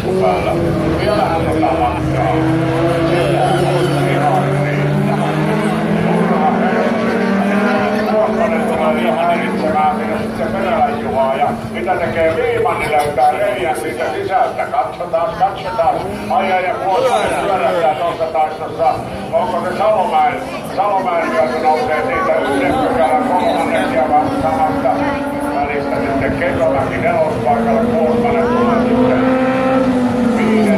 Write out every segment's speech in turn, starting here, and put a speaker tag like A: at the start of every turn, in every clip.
A: lippupäällä. Vielähän matkaa. Ruohonen tulee Viimanin itsemään sinne sitten Perälän Juhaa ja mitä tekee Viimanni löytää reijän siitä sisältä. Katsotaan. Ai ja Kuosmanen pyörähtää tuossa taistossa. Onko se Salomäen syöty nousee siitä 1 pykälän 3. ja samasta välistä sitten Kekomäki 4. paikalle. Kuosmanen tulee sitten 5.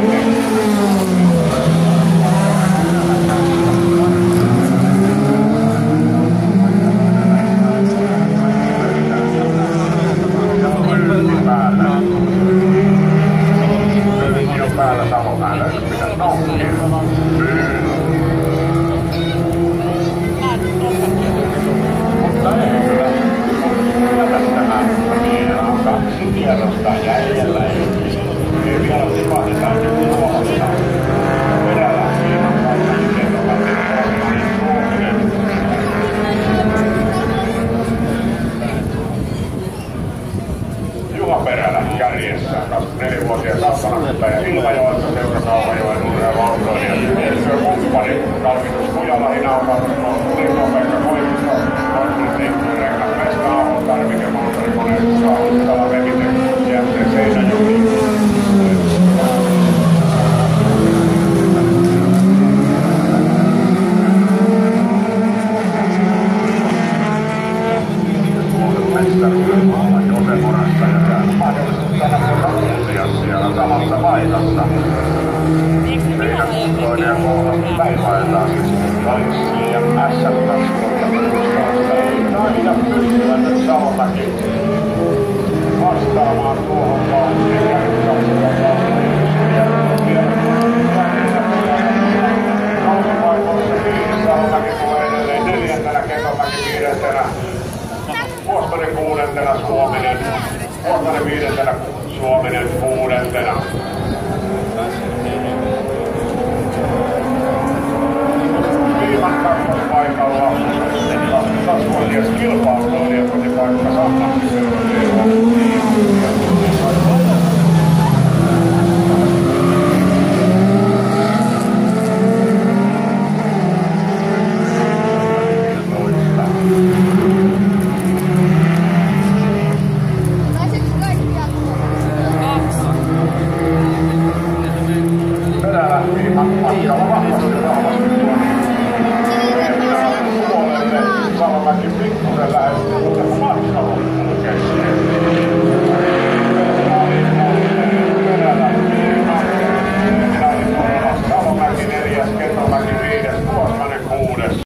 A: Päällä Salomäellä, jos pitäisi noukia. Mutta ei kyllä. Tästähän vielä on 2 kierrosta jäljellä. Ei vielä tipahdetaan nyt tuossa. Perällä Viiman kautta, niin Kekomäki Suominen. Juha Perälä kärjessä, 24-vuotias Sappanakuttaja Ilmajoelta seura Kauhajoen urheiluautoilija. Kumppani Kalvitus Kujala Hinaukautus Pekka Koivisto, Konsultti Reikas Meska-Aho, tarvikemoottorikoneessa Uttala Vekitek, Jämsen Seinäjoki. Samassa paikassa. Meidän toinen ja 3. päiväiltaan Laissi ja SM-taskoja perustaasta ei taida pystyä nyt Salomäki vastaamaan tuohon vauhtiin ja nousupaikoissa kiinni. Salomäki tulee edelleen 4. Kekomäki 5. Kuosmanen 6. Suominen. Kuosmanen 5. Suominen 6. Viiman kakkospaikalla. Tasvuolias kilpailuilija kotipaikka Sammatti matkalla vahvasti tuonne. Salomäki pikkusen lähestyy, mutta